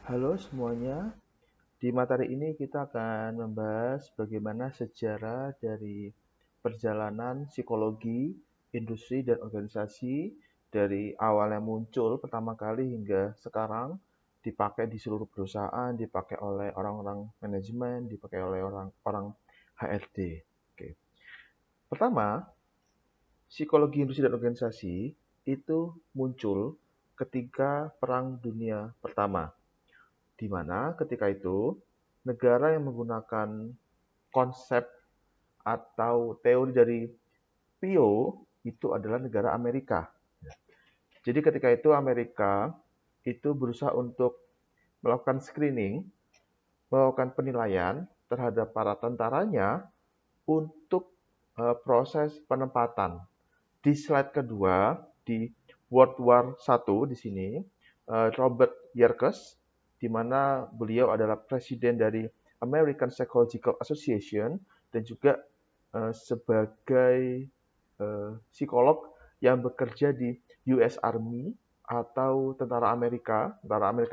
Halo semuanya, di materi ini kita akan membahas bagaimana sejarah dari perjalanan psikologi, industri, dan organisasi dari awalnya muncul pertama kali hingga sekarang dipakai di seluruh perusahaan, dipakai oleh orang-orang manajemen, dipakai oleh orang-orang HRD. Oke. Pertama, psikologi industri dan organisasi itu muncul ketika Perang Dunia Pertama, di mana ketika itu negara yang menggunakan konsep atau teori dari PIO itu adalah negara Amerika. Jadi ketika itu Amerika itu berusaha untuk melakukan screening, melakukan penilaian terhadap para tentaranya untuk proses penempatan. Di slide kedua di World War I di sini Robert Yerkes, di mana beliau adalah presiden dari American Psychological Association dan juga sebagai psikolog yang bekerja di US Army atau Tentara Amerika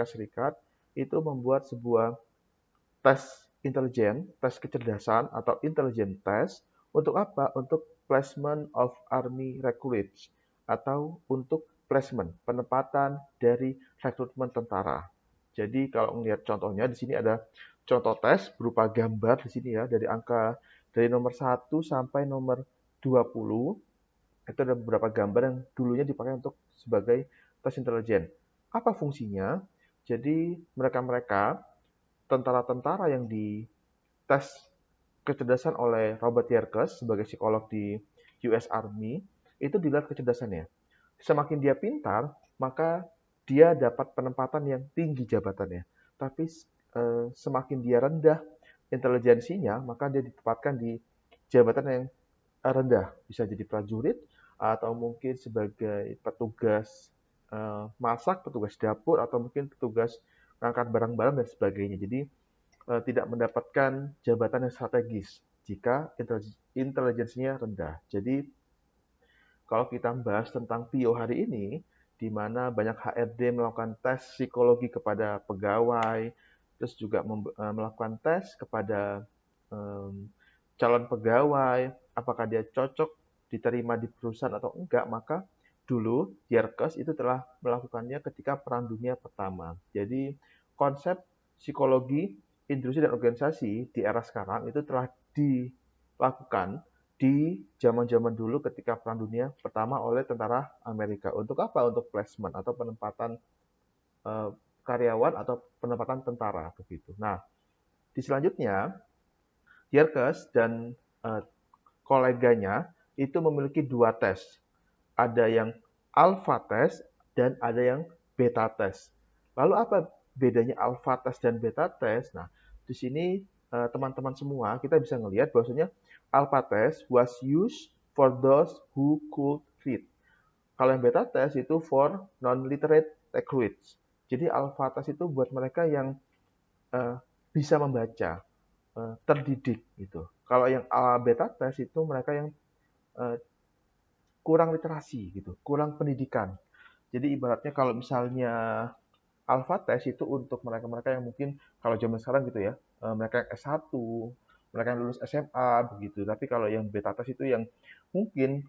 Serikat, itu membuat sebuah tes intelijen, tes kecerdasan atau intelligence test untuk apa? Untuk placement of army recruits atau untuk placement, penempatan dari rekrutmen tentara. Jadi kalau melihat contohnya di sini ada contoh tes berupa gambar di sini ya dari nomor 1 sampai nomor 20. Itu ada beberapa gambar yang dulunya dipakai untuk sebagai tes intelijen. Apa fungsinya? Jadi mereka-mereka tentara-tentara yang dites kecerdasan oleh Robert Yerkes sebagai psikolog di US Army, itu dilihat kecerdasannya. Semakin dia pintar, maka dia dapat penempatan yang tinggi jabatannya. Tapi semakin dia rendah intelijensinya, maka dia ditempatkan di jabatan yang rendah. Bisa jadi prajurit atau mungkin sebagai petugas masak, petugas dapur, atau mungkin petugas mengangkat barang-barang dan sebagainya. Jadi tidak mendapatkan jabatan yang strategis jika intelijensinya rendah. Jadi kalau kita membahas tentang PIO hari ini, di mana banyak HRD melakukan tes psikologi kepada pegawai, terus juga melakukan tes kepada um, calon pegawai, apakah dia cocok diterima di perusahaan atau enggak, maka dulu Yerkes itu telah melakukannya ketika Perang Dunia Pertama. Jadi konsep psikologi, industri, dan organisasi di era sekarang itu telah dilakukan di zaman-zaman dulu ketika Perang Dunia Pertama oleh tentara Amerika. Untuk apa? Untuk placement atau penempatan eh, karyawan atau penempatan tentara begitu. Nah, di selanjutnya Yerkes dan eh, koleganya itu memiliki dua tes. Ada yang alpha test dan ada yang beta test. Lalu apa bedanya alpha test dan beta test? Nah, di sini teman-teman semua kita bisa melihat bahwasanya alpha test was used for those who could read. Kalau yang beta test itu for non-literate recruits. Jadi alpha test itu buat mereka yang eh, bisa membaca, terdidik gitu. Kalau yang beta test itu mereka yang eh, kurang literasi gitu, kurang pendidikan. Jadi ibaratnya kalau misalnya alpha test itu untuk mereka-mereka yang mungkin kalau zaman sekarang gitu ya, mereka yang S1, mereka yang lulus SMA begitu. Tapi kalau yang beta test itu yang mungkin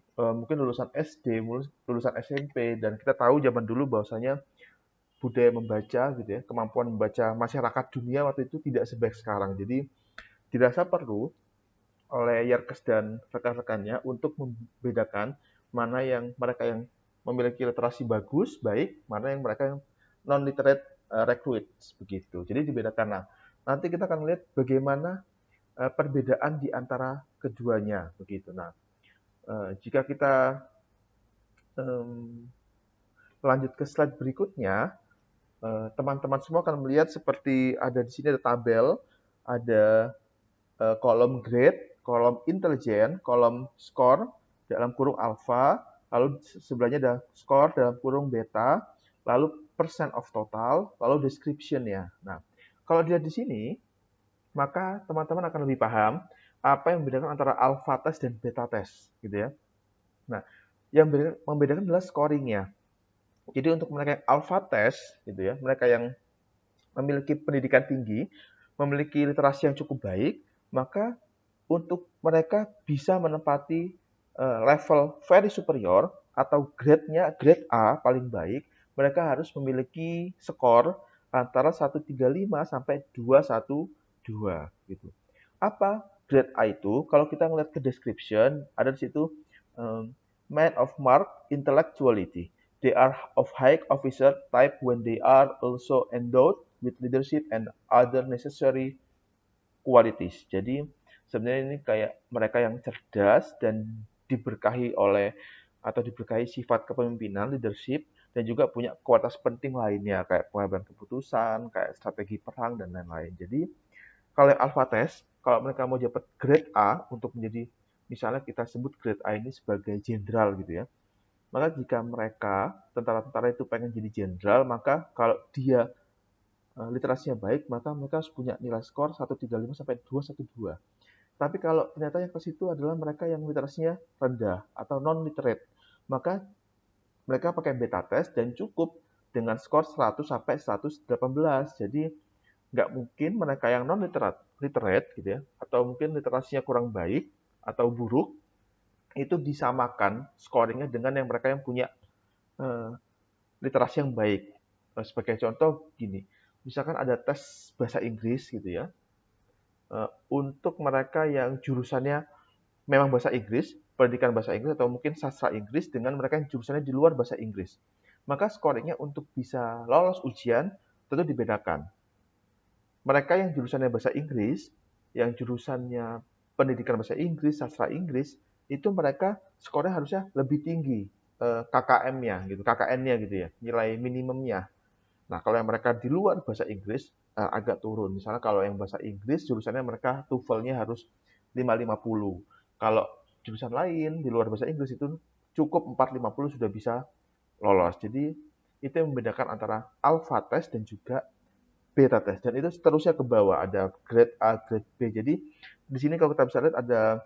lulusan SD, lulusan SMP, dan kita tahu zaman dulu bahwasanya budaya membaca gitu ya, kemampuan membaca masyarakat dunia waktu itu tidak sebaik sekarang. Jadi dirasa perlu oleh Yerkes dan rekan-rekannya untuk membedakan mana yang mereka yang memiliki literasi bagus, baik, mana yang mereka yang non-literate recruits, begitu. Jadi dibedakan. Nah, nanti kita akan melihat bagaimana perbedaan di antara keduanya, begitu. Nah, jika kita um, lanjut ke slide berikutnya, teman-teman semua akan melihat seperti ada di sini ada tabel, ada kolom grade, kolom intelijen, kolom score dalam kurung alpha, lalu sebelahnya ada score dalam kurung beta, lalu percent of total, lalu description ya. Nah, kalau dilihat di sini, maka teman-teman akan lebih paham apa yang membedakan antara alpha test dan beta test, gitu ya. Nah, yang membedakan adalah scoringnya. Jadi untuk mereka yang alpha test, gitu ya, mereka yang memiliki pendidikan tinggi, memiliki literasi yang cukup baik, maka untuk mereka bisa menempati level very superior atau grade A paling baik, mereka harus memiliki skor antara 135 sampai 212 gitu. Apa grade A itu? Kalau kita ngeliat ke description, ada di situ um, man of mark intellectuality. They are of high officer type when they are also endowed with leadership and other necessary qualities. Jadi sebenarnya ini kayak mereka yang cerdas dan diberkahi oleh atau diberkahi sifat kepemimpinan, leadership, dan juga punya kualitas penting lainnya kayak pengambilan keputusan, kayak strategi perang dan lain-lain. Jadi kalau yang alpha test, kalau mereka mau dapat grade A untuk menjadi misalnya kita sebut grade A ini sebagai jenderal gitu ya. Maka jika mereka tentara-tentara itu pengen jadi jenderal, maka kalau dia literasinya baik, maka mereka harus punya nilai skor 135 sampai 212. Tapi kalau ternyata yang ke situ adalah mereka yang literasinya rendah atau non-literate, maka mereka pakai beta test dan cukup dengan skor 100 sampai 118. Jadi nggak mungkin mereka yang non-literate gitu ya, atau mungkin literasinya kurang baik atau buruk, itu disamakan scoringnya dengan yang mereka yang punya eh, literasi yang baik. Sebagai contoh gini, misalkan ada tes bahasa Inggris gitu ya, untuk mereka yang jurusannya memang bahasa Inggris, pendidikan bahasa Inggris atau mungkin sastra Inggris dengan mereka yang jurusannya di luar bahasa Inggris. Maka scoringnya untuk bisa lolos ujian tentu dibedakan. Mereka yang jurusannya bahasa Inggris, yang jurusannya pendidikan bahasa Inggris, sastra Inggris, itu mereka skornya harusnya lebih tinggi KKM-nya gitu, KKN-nya gitu ya, nilai minimumnya. Nah, kalau yang mereka di luar bahasa Inggris agak turun. Misalnya kalau yang bahasa Inggris jurusannya mereka TOEFL-nya harus 550. Kalau jurusan lain di luar bahasa Inggris itu cukup 450 sudah bisa lolos. Jadi itu yang membedakan antara alpha test dan juga beta test. Dan itu seterusnya ke bawah ada grade A, grade B. Jadi di sini kalau kita bisa lihat ada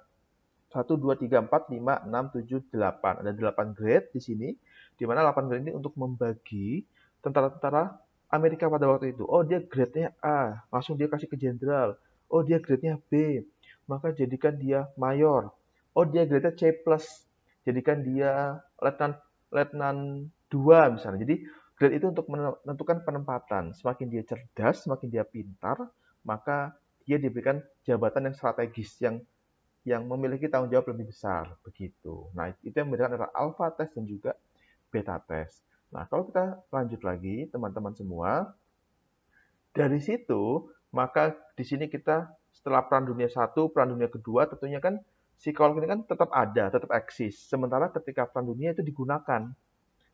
1, 2, 3, 4, 5, 6, 7, 8. Ada 8 grade di sini, di mana 8 grade ini untuk membagi tentara-tentara Amerika pada waktu itu. Oh, dia grade-nya A, langsung dia kasih ke jenderal. Oh, dia grade-nya B, maka jadikan dia mayor. Oh, dia grade-nya C+, jadikan dia letnan letnan 2 misalnya. Jadi grade itu untuk menentukan penempatan. Semakin dia cerdas, semakin dia pintar, maka dia diberikan jabatan yang strategis, yang memiliki tanggung jawab lebih besar begitu. Nah, itu yang membedakan antara alpha test dan juga beta test. Nah, kalau kita lanjut lagi, teman-teman semua, dari situ maka di sini kita setelah Perang Dunia I, Perang Dunia Kedua, tentunya kan psikolog ini kan tetap ada, tetap eksis. Sementara ketika Perang Dunia itu digunakan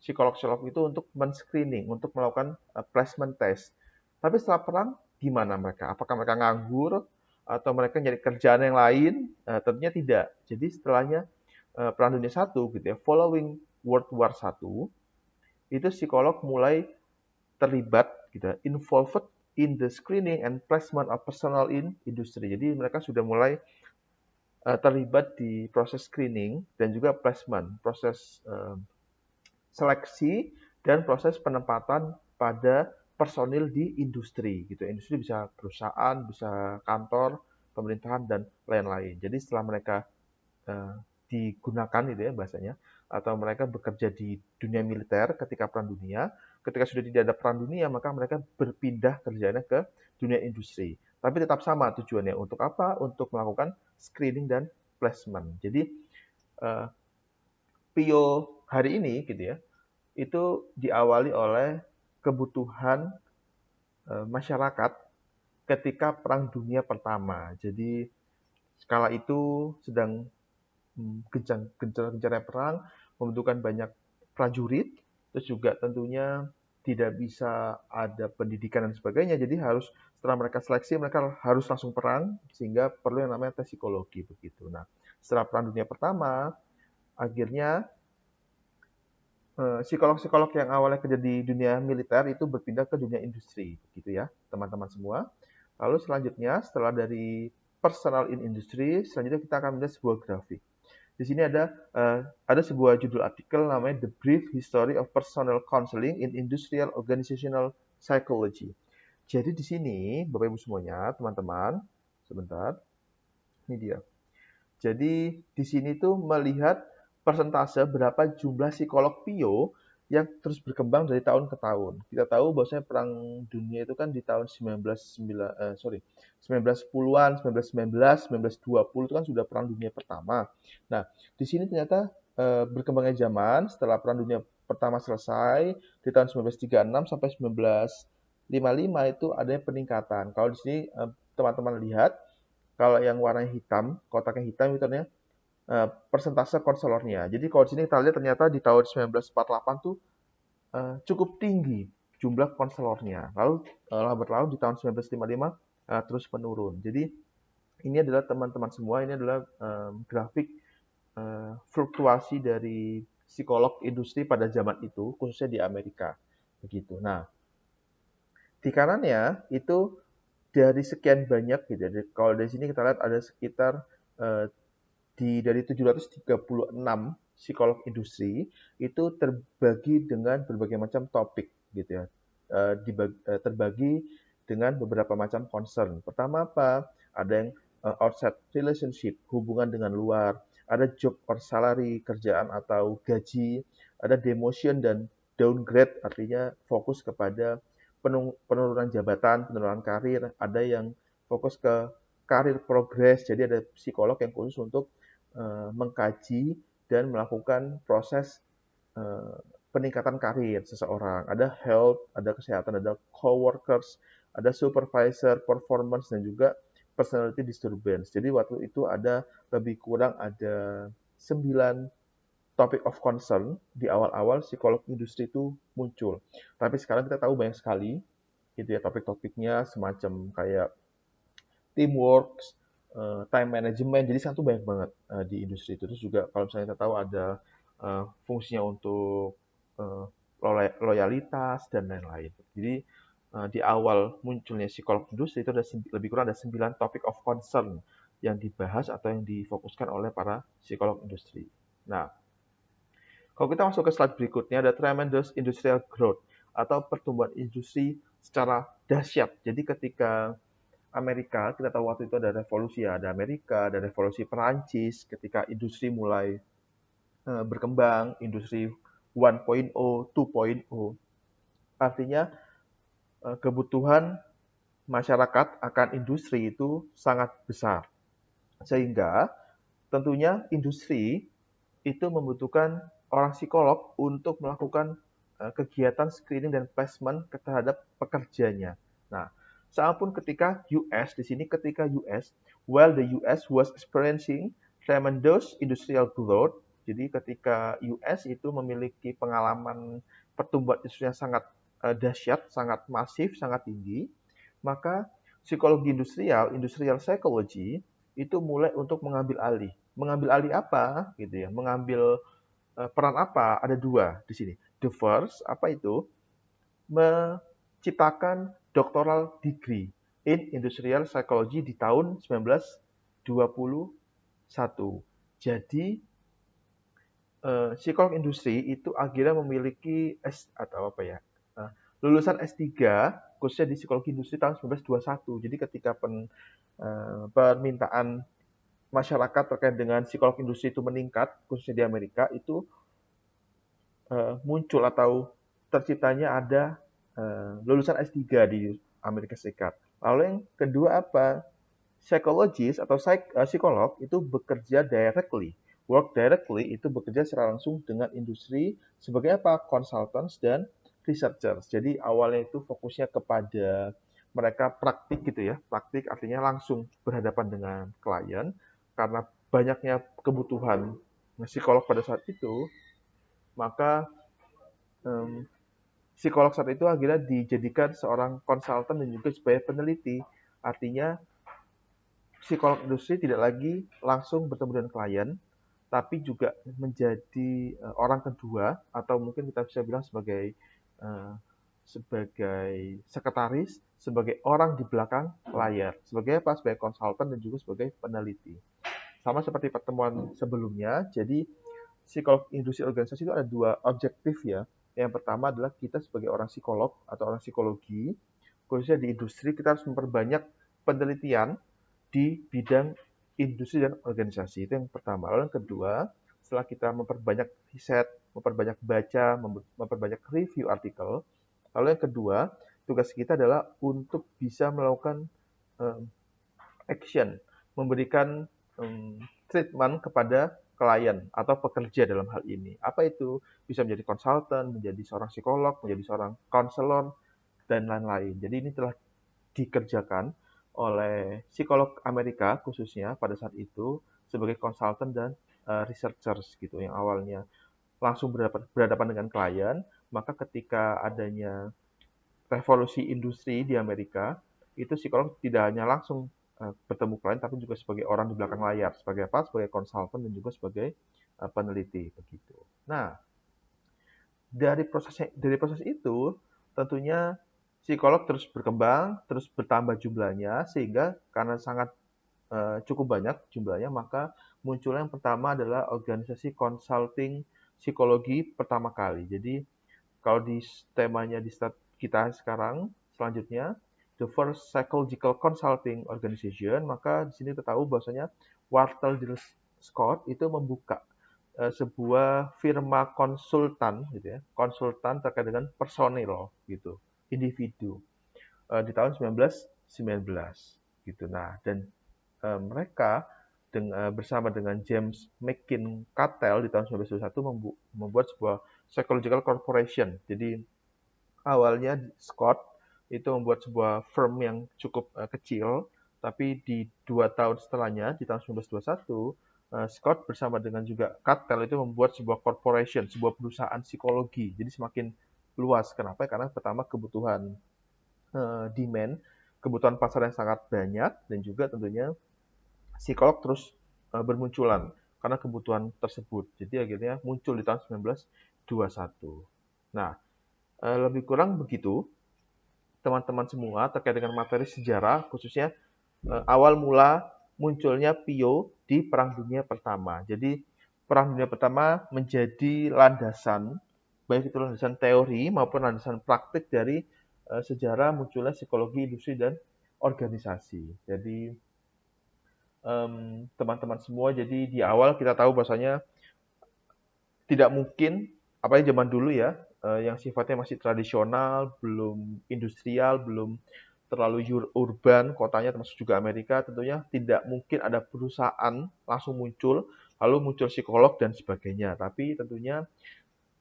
psikolog-psikolog itu untuk men-screening, untuk melakukan placement test. Tapi setelah perang, gimana mereka? Apakah mereka nganggur? Atau mereka nyari kerjaan yang lain? Tentunya tidak. Jadi setelahnya Perang Dunia I, gitu ya, following World War I, itu psikolog mulai terlibat, gitu ya, involved in the screening and placement of personnel in industry. Jadi mereka sudah mulai terlibat di proses screening dan juga placement, proses seleksi dan proses penempatan pada personil di industri gitu. Industri bisa perusahaan, bisa kantor, pemerintahan dan lain-lain. Jadi setelah mereka eh, digunakan gitu ya bahasanya atau mereka bekerja di dunia militer ketika perang dunia, ketika sudah tidak ada perang dunia maka mereka berpindah kerjanya ke dunia industri. Tapi tetap sama tujuannya untuk apa? Untuk melakukan screening dan placement. Jadi eh, PIO hari ini gitu ya itu diawali oleh kebutuhan masyarakat ketika Perang Dunia Pertama. Jadi skala itu sedang gencar-gencarnya perang, membutuhkan banyak prajurit, terus juga tentunya tidak bisa ada pendidikan dan sebagainya. Jadi harus setelah mereka seleksi, mereka harus langsung perang, sehingga perlu yang namanya tes psikologi begitu. Nah, setelah Perang Dunia Pertama, akhirnya psikolog-psikolog yang awalnya kerja di dunia militer itu berpindah ke dunia industri, gitu ya, teman-teman semua. Lalu selanjutnya, setelah dari personal in industry, selanjutnya kita akan melihat sebuah grafik. Di sini ada sebuah judul artikel namanya The Brief History of Personnel Counseling in Industrial Organizational Psychology. Jadi di sini, Bapak Ibu semuanya, teman-teman, sebentar, ini dia. Jadi di sini tuh melihat persentase berapa jumlah psikolog PIO yang terus berkembang dari tahun ke tahun. Kita tahu bahwasanya perang dunia itu kan di tahun 1910-an, 1919, 1920 itu kan sudah perang dunia pertama. Nah, di sini ternyata berkembangnya zaman setelah perang dunia pertama selesai di tahun 1936 sampai 1955 itu adanya peningkatan. Kalau di sini teman-teman lihat kalau yang warna hitam, kotaknya hitam itu artinya persentase konselornya. Jadi kalau di sini kita lihat ternyata di tahun 1948 tuh cukup tinggi jumlah konselornya. Lalu lambat laun di tahun 1955 terus menurun. Jadi ini adalah teman-teman semua, ini adalah grafik fluktuasi dari psikolog industri pada zaman itu, khususnya di Amerika. Begitu. Nah, di kanannya itu dari sekian banyak gitu. Jadi kalau dari sini kita lihat ada sekitar eh, dari 736 psikolog industri itu terbagi dengan berbagai macam topik gitu ya. Terbagi dengan beberapa macam concern. Pertama apa? Ada yang outside relationship, hubungan dengan luar, ada job or salary, kerjaan atau gaji, ada demotion dan downgrade artinya fokus kepada penurunan jabatan, penurunan karir, ada yang fokus ke karir progress. Jadi ada psikolog yang khusus untuk mengkaji dan melakukan proses eh, peningkatan karir seseorang. Ada health, ada kesehatan, ada coworkers, ada supervisor, performance, dan juga personality disturbance. Jadi waktu itu ada lebih kurang ada 9 topic of concern di awal-awal psikolog industri itu muncul. Tapi sekarang kita tahu banyak sekali gitu ya topik-topiknya semacam kayak teamwork, time management. Jadi satu banyak banget di industri itu. Terus juga kalau misalnya kita tahu ada fungsinya untuk eh, loyalitas dan lain-lain. Jadi di awal munculnya psikolog industri itu ada lebih kurang ada 9 topic of concern yang dibahas atau yang difokuskan oleh para psikolog industri. Nah, kalau kita masuk ke slide berikutnya ada tremendous industrial growth atau pertumbuhan industri secara dahsyat. Jadi ketika Amerika, kita tahu waktu itu ada revolusi ya, ada Amerika, ada revolusi Perancis, ketika industri mulai berkembang, industri 1.0, 2.0, artinya kebutuhan masyarakat akan industri itu sangat besar. Sehingga tentunya industri itu membutuhkan orang psikolog untuk melakukan kegiatan screening dan placement terhadap pekerjanya. Nah, sama pun ketika US di sini ketika US, while the US was experiencing tremendous industrial growth, jadi ketika US itu memiliki pengalaman pertumbuhan industri yang sangat dahsyat, sangat masif, sangat tinggi, maka psikologi industrial, industrial psychology itu mulai untuk mengambil alih. Mengambil alih apa? Gitu ya. Mengambil peran apa? Ada dua di sini. The first, apa itu? Menciptakan doctoral degree in industrial psychology di tahun 1921. Jadi psikolog industri itu akhirnya memiliki atau apa ya? Lulusan S3 khususnya di psikologi industri tahun 1921. Jadi ketika permintaan masyarakat terkait dengan psikolog industri itu meningkat, khususnya di Amerika, itu muncul atau terciptanya ada lulusan S3 di Amerika Serikat. Lalu yang kedua apa? Psikologis atau psikolog itu bekerja directly. Work directly itu bekerja secara langsung dengan industri sebagai apa? Consultants dan researchers. Jadi awalnya itu fokusnya kepada mereka praktik gitu ya. Praktik artinya langsung berhadapan dengan klien karena banyaknya kebutuhan psikolog pada saat itu, maka em, psikolog saat itu akhirnya dijadikan seorang konsultan dan juga sebagai peneliti. Artinya psikolog industri tidak lagi langsung bertemu dengan klien, tapi juga menjadi orang kedua atau mungkin kita bisa bilang eh, sebagai sekretaris, sebagai orang di belakang layar, sebagai apa? Sebagai konsultan dan juga sebagai peneliti. Sama seperti pertemuan sebelumnya, jadi psikolog industri organisasi itu ada dua objektif ya. Yang pertama adalah kita sebagai orang psikolog atau orang psikologi, khususnya di industri kita harus memperbanyak penelitian di bidang industri dan organisasi. Itu yang pertama. Lalu yang kedua, setelah kita memperbanyak riset, memperbanyak baca, memperbanyak review artikel, lalu yang kedua, tugas kita adalah untuk bisa melakukan um, action, memberikan treatment kepada klien atau pekerja dalam hal ini. Apa itu? Bisa menjadi konsultan, menjadi seorang psikolog, menjadi seorang konselor, dan lain-lain. Jadi ini telah dikerjakan oleh psikolog Amerika khususnya pada saat itu sebagai konsultan dan researchers gitu yang awalnya langsung berhadapan dengan klien, maka ketika adanya revolusi industri di Amerika, itu psikolog tidak hanya langsung bertemu klien, tapi juga sebagai orang di belakang layar, sebagai apa? Sebagai konsultan dan juga sebagai peneliti begitu. Nah, dari proses itu tentunya psikolog terus berkembang, terus bertambah jumlahnya sehingga karena sangat cukup banyak jumlahnya, maka munculnya yang pertama adalah organisasi consulting psikologi pertama kali. Jadi kalau di temanya di start kita sekarang selanjutnya the first psychological consulting organization, maka di sini kita tahu bahwasanya Walter D. Scott itu membuka sebuah firma konsultan gitu ya, konsultan terkait dengan personil gitu, individu di tahun 1919 gitu. Nah, dan mereka bersama dengan James McKin-Cattell di tahun 1921 membuat sebuah psychological corporation. Jadi awalnya Scott itu membuat sebuah firm yang cukup kecil, tapi di 2 tahun setelahnya, di tahun 1921, Scott bersama dengan juga Cattell itu membuat sebuah corporation, sebuah perusahaan psikologi. Jadi semakin luas. Kenapa? Karena pertama kebutuhan demand, kebutuhan pasar yang sangat banyak, dan juga tentunya psikolog terus bermunculan karena kebutuhan tersebut. Jadi akhirnya muncul di tahun 1921. Nah, lebih kurang begitu teman-teman semua terkait dengan materi sejarah, khususnya awal mula munculnya PIO di Perang Dunia Pertama. Jadi Perang Dunia Pertama menjadi landasan, baik itu landasan teori maupun landasan praktik dari sejarah munculnya psikologi industri dan organisasi. Jadi teman-teman semua, jadi di awal kita tahu bahwasanya tidak mungkin, apalagi zaman dulu ya, yang sifatnya masih tradisional, belum industrial, belum terlalu urban, kotanya termasuk juga Amerika, tentunya tidak mungkin ada perusahaan langsung muncul, lalu muncul psikolog dan sebagainya. Tapi tentunya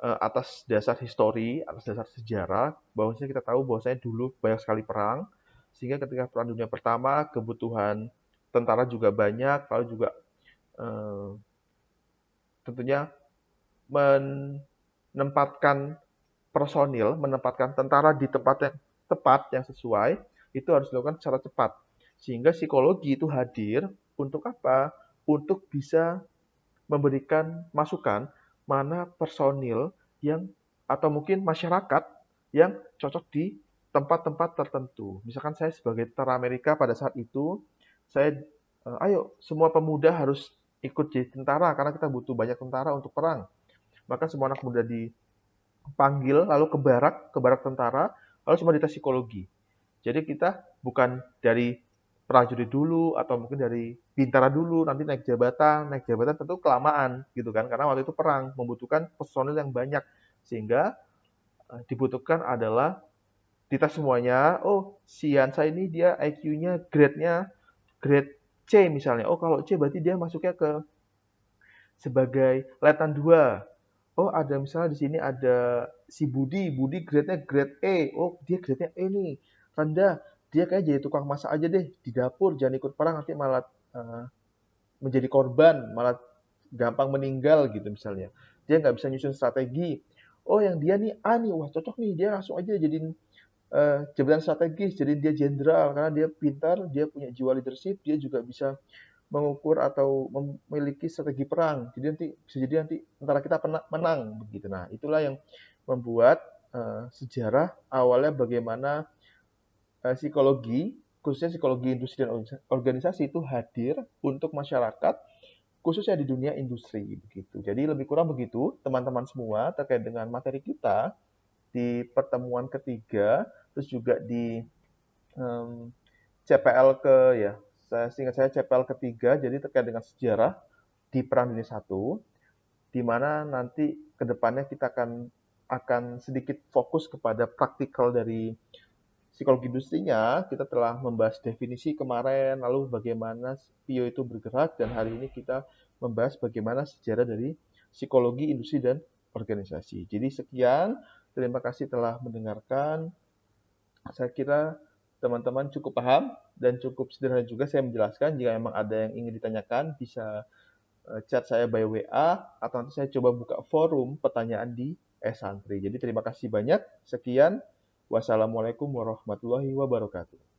atas dasar histori, atas dasar sejarah, bahwasanya kita tahu bahwasanya dulu banyak sekali perang, sehingga ketika Perang Dunia Pertama, kebutuhan tentara juga banyak, lalu juga eh, tentunya menempatkan personil, menempatkan tentara di tempat yang tepat, yang sesuai, itu harus dilakukan secara cepat. Sehingga psikologi itu hadir untuk apa? Untuk bisa memberikan masukan mana personil yang atau mungkin masyarakat yang cocok di tempat-tempat tertentu. Misalkan saya sebagai tentara Amerika pada saat itu, saya ayo semua pemuda harus ikut jadi tentara karena kita butuh banyak tentara untuk perang. Maka semua anak muda dipanggil lalu ke barak tentara, lalu semua dites psikologi. Jadi kita bukan dari prajurit dulu atau mungkin dari bintara dulu, nanti naik jabatan tentu kelamaan gitu kan, karena waktu itu perang membutuhkan personil yang banyak, sehingga dibutuhkan adalah dites semuanya. Oh, si Hansa ini dia IQ-nya grade-nya grade C misalnya. Oh, kalau C berarti dia masuknya ke sebagai letnan 2. Oh, ada misalnya di sini ada si Budi, Budi grade-nya grade E. Oh, dia grade-nya E nih. Rendah. Dia kayak jadi tukang masak aja deh di dapur, jangan ikut perang nanti malah menjadi korban, malah gampang meninggal gitu misalnya. Dia nggak bisa nyusun strategi. Oh, yang dia nih A nih, wah cocok nih, dia langsung aja jadiin jabatan strategis, jadi dia jenderal karena dia pintar, dia punya jiwa leadership, dia juga bisa mengukur atau memiliki strategi perang. Jadi nanti bisa jadi nanti antara kita menang begitu. Nah, itulah yang membuat sejarah awalnya bagaimana psikologi, khususnya psikologi industri dan organisasi itu hadir untuk masyarakat khususnya di dunia industri begitu. Jadi lebih kurang begitu teman-teman semua terkait dengan materi kita di pertemuan ketiga, terus juga di em, CPL ya, seingat saya CPL ketiga, jadi terkait dengan sejarah di Perang Dunia Satu, di mana nanti ke depannya kita akan sedikit fokus kepada praktikal dari psikologi industrinya. Kita telah membahas definisi kemarin, lalu bagaimana PIO itu bergerak, dan hari ini kita membahas bagaimana sejarah dari psikologi industri dan organisasi. Jadi sekian, terima kasih telah mendengarkan. Saya kira teman-teman cukup paham dan cukup sederhana juga saya menjelaskan. Jika memang ada yang ingin ditanyakan, bisa chat saya by WA atau nanti saya coba buka forum pertanyaan di Santri. Jadi terima kasih banyak. Sekian. Wassalamualaikum warahmatullahi wabarakatuh.